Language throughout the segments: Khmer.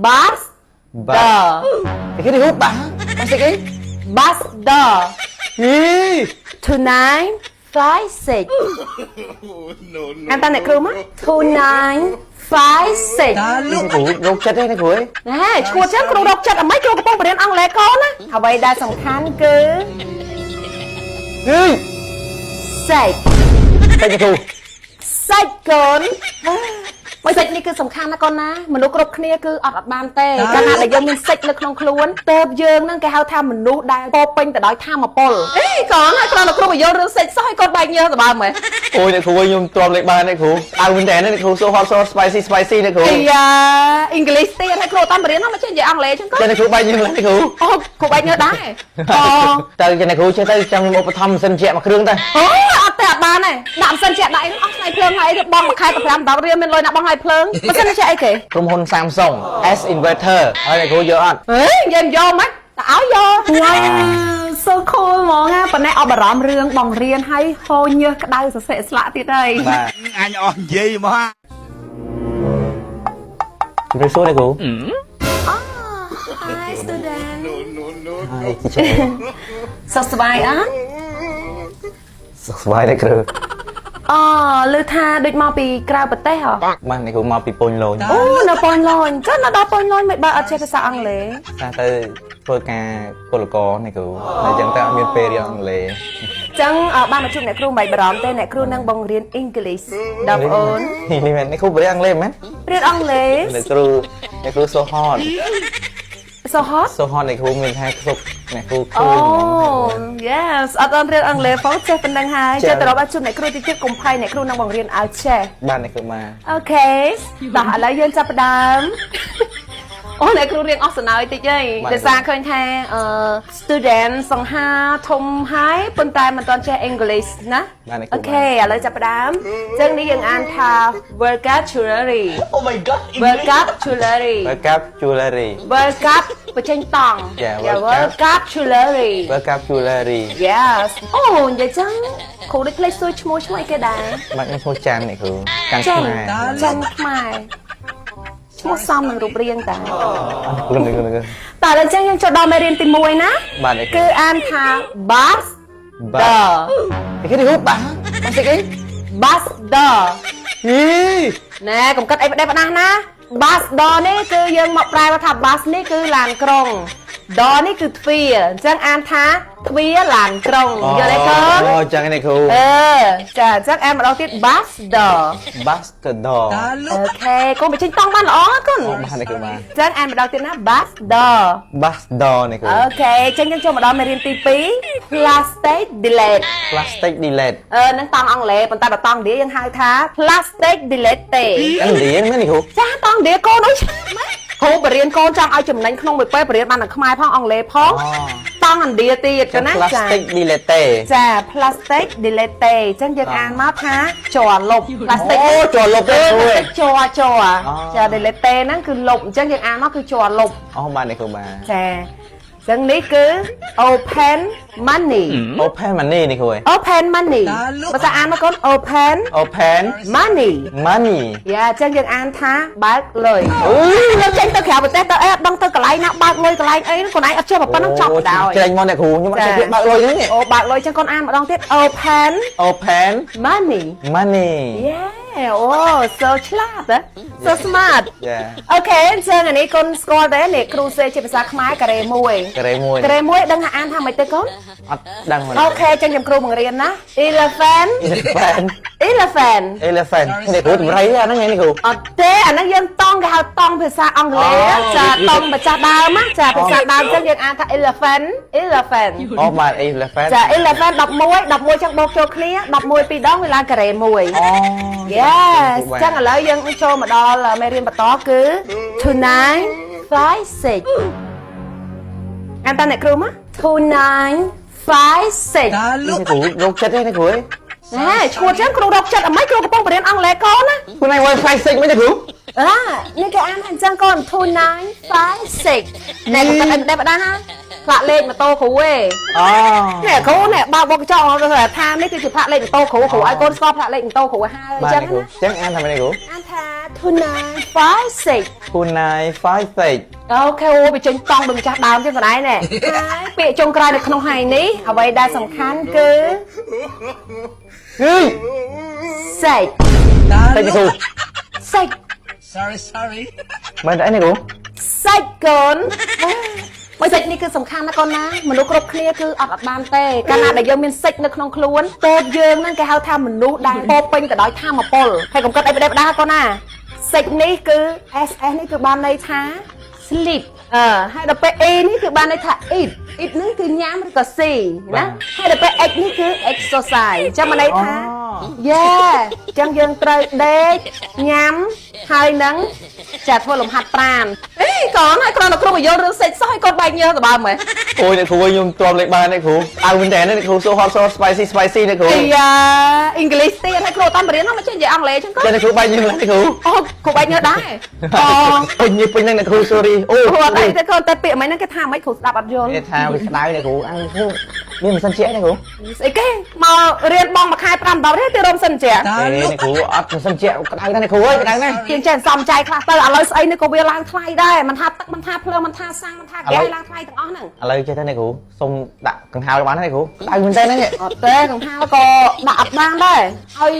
bus the គេគេហូបបាស្អីគេ bus the ហី 29 56 អានតាអ្នកគ្រូមក29 56 លោកគ្រូរកចិត្តទេអ្នកគ្រូ ណែឈួតចឹងគ្រូរកចិត្តអីគ្រូកំពុងបរៀនអង់គ្លេសកូនណាអ្វីដែលសំខាន់គឺ ហី សេច តែអ្នកគ្រូ សេចកូនបើសេចនេះគឺសំខាន់ណាកូនណាមនុស្សគ្រប់គ្នាគឺអត់បានទេកាលណាដែលយើងមានសេចនៅក្នុងខ្លួនទៅយើងហ្នឹងគេហៅថាមនុស្សដែលពោពេញទៅដោយធម៌ពលអេកូនហើយគ្រាន់តែគ្រូបញ្យល់រឿងសេចសោះឲ្យកូនបែកញើសប្បាយមើល អូយអ្នកគ្រូខ្ញុំទ្រាំលេខបានអ្នកគ្រូអើមែនតើអ្នកគ្រូសូហត់សូ spicy អ្នកគ្រូ អាយ៉ាអង់គ្លេសទៀតហើយគ្រូតាមបរៀនហ្នឹងមិនចេះនិយាយអង់គ្លេសចឹងកូន តែអ្នកគ្រូបែកញើសអ្នកគ្រូ អូគ្រូបែកញើសដែរអូ ទៅអ្នកគ្រូចេះទៅចង់ឧបត្ថម្ភម៉ាស៊ីនជែកមួយគ្រឿងទៅ អូអត់ទេអត់បានទេដាក់ម៉ាស៊ីនជែកដាក់អីអស់ថ្ងៃភ្លើងហើយបងមួយខែទៅ5 10រៀលមានលុយណាបងឲ្យភ្លើងម៉ាស៊ីនជែកអីគេ ក្រុមហ៊ុន Samsung S Inverter ហើយអ្នកគ្រូយកអត់ ហេយើងយកមិនតែឲ្យយក so cool ហ្មងណាប៉ុន្តែអបអារម្មណ៍រឿងបងរៀនឲ្យហូរញើសក្តៅសរសេរស្លាកទៀតហើយ បាទ អញអស់និយាយមក ជំរាបសួរអ្នកគ្រូ Hi student ហើយទីចេះ សុខសប្បាយអត់ សុខសប្បាយអ្នកគ្រូ អូឮថាដូចមកពីក្រៅប្រទេសហ៎ បាទអ្នកគ្រូមកពីពូនលូន អូនៅប៉ុនឡូនចុះនៅដល់ប៉ុនឡូនមិនបើអត់ចេះភាសាអង់គ្លេស តែទៅធ្វើការពលករអ្នកគ្រូហើយចឹងទៅអត់មានពេលរៀនអង់គ្លេស ចឹងបានមកជួបអ្នកគ្រូមិនបាច់បារម្ភទេអ្នកគ្រូនឹងបង្រៀន English ដល់បងអូន នេះមែនអ្នកគ្រូបរៀនអង់គ្លេសមែន រៀនអង់គ្លេស អ្នកគ្រូសូហត់ So hot សូហត់អ្នកគ្រូមានថាខ្សុកអ្នកគ្រូឃើ អូ ញ yes អត់អត់រៀនអង់គ្លេសផងចេះប៉ុណ្្នឹងហើយចេះទៅរកឲ្យជួបអ្នកគ្រូតិចទៀតកុំភ័យអ្នកគ្រូនឹងបង្រៀនឲ្យចេះ បាទអ្នកគ្រូមក អូខេដល់ឥឡូវយើងចាប់ផ្ដើមអូអ្នកគ្រូរៀនអស់សំណើចតិចហីដោយសារឃើញថាstudent សង្ហាធំហើយប៉ុន្តែមិនទាន់ចេះ English ណា បាទអ្នកគ្ អូ រូ ខេឥឡូវចាប់ផ្ដើមចឹងនេះយើងអានថា vocabulary Oh my god vocabulary vocabulary vocab បញ្ចេញតង់ Yeah, vocabulary vocabulary yes អូនិយាយចឹងគ្រូដូចផ្លេចសួរឈ្មោះអីគេដែរ បាទខ្ញុំឈ្មោះចាន់អ្នកគ្រូកាន់ ចា ខ្មែរ ចាន់ខ្មែរឈ្មោះសមនឹងរូបរាងតា គ្រូអ្នកគ្រូ តើឥឡូវចឹងយើងចូលដល់មេរៀនទី1ណា បាទអ្នកគ្រូ គឺអានថា bus បាទ the គេគេហូបបាស្អីគេ bus the ហី ណែកុំគិតអីផ្ដេសផ្ដាស់ណា bus the នេះគឺយើងមកប្រែថា bus នេះគឺឡានក្រុង the នេះគឺទ្វារអញ្ចឹងអានថាទ្វារឡានក្រុងយល់ទេកូន អូចឹងអ្នកគ្រូ ចាអញ្ចឹងអានម្ដងទៀត bus the bus ទៅដ អូខេកូនបញ្ចេញតង់បានល្អណាកូន បាទអ្នកគ្រូមក អញ្ចឹងអានម្ដងទៀតណា bus the bus ដអ្នកគ្រូ អូខេអញ្ចឹងយើងចូលមកដល់មេរៀនទី2 plastic delete plastic delete នឹងតង់អង់គ្លេសប៉ុន្តែបើតង់ឥណ្ឌាយើងហៅថា plastic delete ទេ អង់គ្លេសមែនអ្នកគ្រូ ចាតង់ឥណ្ឌាកូនអើយម៉េចគ្រូបរៀនកូនចង់ឲ្យចំណេញក្នុងមួយពេលបរៀនបានទាំងខ្មែរផងអង់គ្លេសផងតង់ឥណ្ឌាទៀតកណាចា plastic delete ចា plastic delete ទេអញ្ចឹងយើងអានមកថាជ័រលុប plastic អូជ័រលុបទេគ្រូ ជ័រចា delete ទេហ្នឹងគឺលុបអញ្ចឹងយើងអានមកគឺជ័រលុប អូបាទអ្នកគ្រូបាទ ចាអញ្ចឹងនេះគឺ open money open money នេះគ្រូ open money ភាសាអានមកកូន open open money money យ៉ាអញ្ចឹងយើងអានថាបើកលុយយើងចេញទៅក្រៅប្រទេសទៅអីអត់ដឹងទៅកន្លែងណាបើកលុយកន្លែងអីខ្លួនឯងអត់ចេះប៉ុណ្ណឹងចប់ដល់ ចេញមកអ្នកគ្រូខ្ញុំអត់ចេះបើកលុយហ្នឹង អូបើកលុយអញ្ចឹងកូនអានម្ដងទៀត open open money money អូ so ឆ្លាត so smart យ៉ា អូខេអញ្ចឹងអានេះកូនស្គាល់ទេនេះគ្រូសេជាភាសាខ្មែរការ៉េ1 ការ៉េមួយ ការ៉េ1ដឹងថាអានថាម៉េចទេកូន អត់ដឹងមិន អូខេអញ្ចឹងខ្ញុំគ្រូបង្រៀនណា elephant elephant នេះគ្រូតម្រៃអាហ្នឹងឯងនេះគ្រូ អត់ទេអាហ្នឹងយើងតង់គេហៅតង់ភាសាអង់គ្លេសចាតង់ម្ចាស់ដើមណាចាភាសាដើមអញ្ចឹងយើងអានថា elephant អូបាទ elephant ចា elephant 11ចឹងបូកចូលគ្នា11 2ដងវាឡើងការ៉េ1 អូ yes ចឹងឥឡូវយើងចូលមកដល់មេរៀនបន្តគឺ tonight 56អានតាអ្នកគ្រូមក tonight 56 នេះគ្រូរកចិត្តទេអ្នកគ្រូ ណែឈួតចឹងគ្រូរកចិត្តអីគ្រូកំពុងបរៀនអង់គ្លេសកូនណា ខ្លួនឯង wifi 6មិនទេគ្រូ នេះគេអានថាអញ្ចឹងកូន 2956ណែកុំអីដែរបដាណា ផ្លាក់លេខម៉ូតូគ្រូឯង អូ នេះគ្រូនេះបើកបោកចោលថានេះគឺជាផ្លាក់លេខម៉ូតូគ្រូឲ្យកូនស្គាល់ផ្លាក់លេខម៉ូតូគ្រូហើយអ បាទ ញ្ចឹង គ្រូ ណា ចឹងអានថាម៉េចគ្រូ អានថា2956 Punai 56 អូខេអូវាចេញតង់ដូចម្ចាស់ដើមចឹងក៏ដែរណែហើយពាក្យចុងក្រោយនៅក្នុងហើយនេះអ្វីដែលសំខាន់គឺ គឺ សេច តែគ្រូ សេច Sorry. មិនអីនេះគ្រូ សេចកូនបើសេចនេះគឺសំខាន់ណាស់កូនណាមនុស្សគ្រប់គ្នាគឺអត់បានទេកាលណាដែលយើងមានសេចនៅក្នុងខ្លួនពោលយើងហ្នឹងគេហៅថាមនុស្សដែលពោពេញទៅដោយធម៌ពលហើយកុំគិតអីបដិបដាកូនណាសេចនេះគឺ SS នេះគឺបានន័យថា sleep ហើយដល់ពេល A នេះគឺបានន័យថា eat ហ្នឹងគឺញ៉ាំឬក៏ស៊ីណាហើយដល់ពេល X នេះគឺ exercise ចាំមកន័យថា yeah ចឹងយើងត្រូវដេកញ៉ាំហើយនឹងចាធ្វើលំហាត់ប្រាណអេកូនហើយគ្រាន់តែគ្រូមកយករឿងសេចសោះឲ្យកូនបែកញើសទៅបើមើល អូយអ្នកគ្រូខ្ញុំទ្រាំលេខបានអ្នកគ្រូអៅមែនតើអ្នកគ្រូ so hot so spicy អ្នកគ្រូ អាយ៉ាអង់គ្លេសទៀតហើយគ្រូតាមបរៀនមកចេះនិយាយអង់គ្លេសចឹងក៏ តែអ្នកគ្រូបែកញើសអ្នកគ្រូ អូគ្រូបែកញើសដែរអូ ពេញហ្នឹងអ្នកគ្រូ sorry អូ គ្រូអត់អីទេគ្រូតែពាក្យមិនហ្នឹងគេថាមិនគ្រូស្ដាប់អត់យល់ គេថាវាក្តៅអ្នកគ្រូអើគ្រូមានមិនសិនជាអ្នកគ្រូ ស្អីគេមករៀនបងមួយខែ5 10រៀលទីរំសិនជា អ្នកគ្រូអត់មិនសិនជាក្តៅណាស់អ្នកគ្រូអើយក្តៅណាស់ ជាងចេះសំចៃខ្លះទៅឥឡូវស្អីនេះក៏វាឡើងថ្លៃដែរមិនថាទឹកមិនថាភ្លើងមិនថាសាំងមិនថាហ្គាសឡើងថ្លៃទាំងអស់ហ្នឹង ឥឡូវចេះទៅអ្នកគ្រូសុំដាក់កង្ហារបានហើយអ្នកគ្រូក្តៅមែនតើនេះ អត់ទេកង្ហាលក៏ដាក់អត់បានដែរហើយ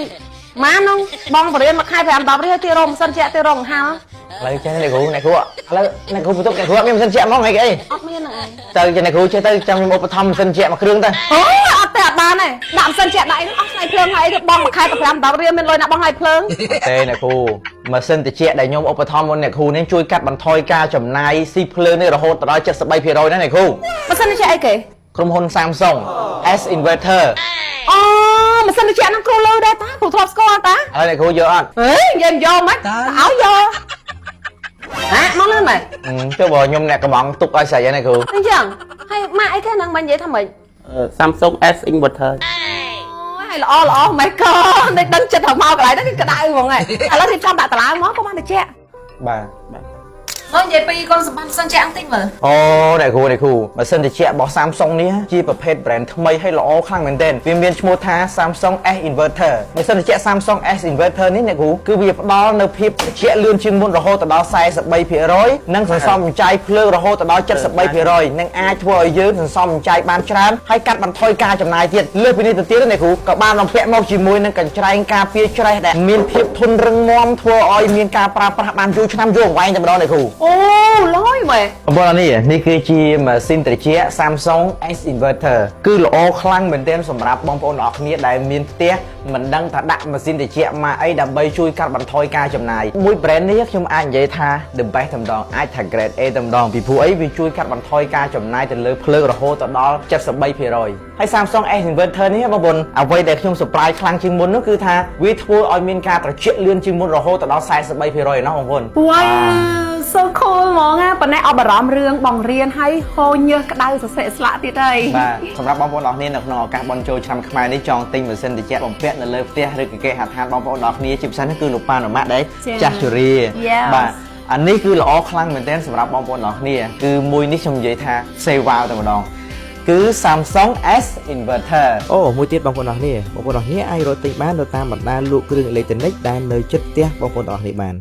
ម៉ានោះបងបរៀនមួយខែ5 10រៀលទីរំសិនជាទីរងកង្ហាល ឥឡូវចេះអ្នកគ្រូឥឡូវអ្នកគ្រូបន្ទប់អ្នកគ្រូអត់មានមិនសិនជាហ្មងហីអី អត់មានហ្នឹងឯង ទៅចេះអ្នកគ្រូចេះទៅចាំខ្ញុំឧបត្ថម្ភមិនសិនជាមួយគ្រឿងទៅ អូយអត់ទេអត់បានទេដាក់សិនជាដាក់អីអស់ថ្លៃភ្លើងហើយទៅបងមួយខែទៅ5 10រៀលមានលុយណាបងឲ្យភ្លើង ទេអ្នកគ្រូម៉ាស៊ីនត្រជាក់ដែលខ្ញុំឧបត្ថម្ភមុនអ្នកគ្រូនេះជួយកាត់បន្ថយការចំណាយស៊ីភ្លើងនេះរហូតដល់73%ណាអ្នកគ្រូ ម៉ាស៊ីនជាអីគេ ក្រុមហ៊ុន Samsung S Inverter អូម៉ាស៊ីនជាហ្នឹងគ្រូលើដែរតាគ្រូធ្លាប់ស្គាល់តា ឥឡូវអ្នកគ្រូយកអត់ ហេយើងយកមិនឲ្យយកហ่ะមកលើមែន ចុះបើខ្ញុំអ្នកកំងទុកឲ្យស្រីហ្នឹងអ្នកគ្រូ អញ្ចឹងហើយម៉ាក់អីគេហ្នឹងមិននិយាយថាម៉េច Samsung S Inverter ហើយល្អមិនក៏ នេះដឹងចិត្តទៅមកកន្លែងហ្នឹងគឺក្តៅហ្មងឯងឥឡូវរៀបចំដាក់តឡាមកក៏បានតែជាក់ បាទ មកនិយាយពីគុណសម្បត្តិសិនជាក់បន្តិចមើល អូអ្នកគ្រូម៉ាស៊ីនត្រជាក់របស់ Samsung នេះជាប្រភេទ brand ថ្មីហើយល្អខ្លាំងមែនទែនវាមានឈ្មោះថា Samsung S Inverter ម៉ាស៊ីនត្រជាក់ Samsung S Inverter នេះអ្នកគ្រូគឺវាផ្ដល់នូវភាពត្រជាក់លឿនជាងមុនរហូតដល់ 43% និងសន្សំសំចៃភ្លើងរហូតដល់ 73% និងអាចធ្វើឲ្យយើងសន្សំសំចៃបានច្រើនហើយកាត់បន្ថយការចំណាយទៀតលើសពីនេះទៅទៀតអ្នកគ្រូក៏បានបំពាក់មកជាមួយនឹងកញ្ច្រែងការពារច្រេះដែលមានភាពធន់រឹងមាំធ្វើឲ្យមានការប្រើប្រាស់បានយូរឆ្នាំយូរអង្វែងតែម្ដងអ្នកគ្រូ អូលយមែន បងប្អូននេះគឺជាម៉ាស៊ីនត្រជាក់ Samsung S Inverter គឺល្អខ្លាំងមែនទែនសម្រាប់បងប្អូនអរគ្នាដែលមានផ្ទះមិនដឹងថាដាក់ម៉ាស៊ីនត្រជាក់មកអីដើម្បីជួយកាត់បន្ថយការចំណាយមួយ brand នេះខ្ញុំអាចនិយាយថា the best តែម្ដងអាចថា grade A តែម្ដងពីព្រោះអីវាជួយកាត់បន្ថយការចំណាយទៅលើភ្លើងរហូតដល់ 73% ហើយ Samsung S Inverter នេះបងប្អូនអ្វីដែលខ្ញុំ surprise ខ្លាំងជាងមុននោះគឺថាវាធ្វើឲ្យមានការត្រជាក់លឿនជាងមុនរហូតដល់ 43% ណាបងប្អូន វ៉ាវ so cool ហ្មងណាប៉ុន្តែអបអារម្មណ៍រឿងបងរៀនហើយហូរញើសក្តៅសរសេរស្លាកទៀតហើយ បាទសម្រាប់បងប្អូនអរគ្នានៅក្នុងឱកាសបុណ្យចូលឆ្នាំខ្មែរនេះចង់ទិញម៉ាស៊ីនត្រជាក់បំពាក់នៅលើផ្ទះឬក៏គេហៅថាបងប្អូនអរគ្នាជាពិសេសគឺលោកប៉ាលោកម៉ាក់ដែរចាស់ជរា បាទអានេះគឺល្អខ្លាំងមែនទែនសម្រាប់បងប្អូនអរគ្នាគឺមួយនេះខ្ញុំនិយាយថា say wow តែម្ដងគឺ Samsung S Inverter អូមួយទៀតបងប្អូនអរគ្នាអាចរកទិញបាននៅតាមបណ្ដាលក់គ្រឿងអេឡិចត្រូនិកដែលនៅជិតផ្ទះបងប្អូនអរគ្នាបាន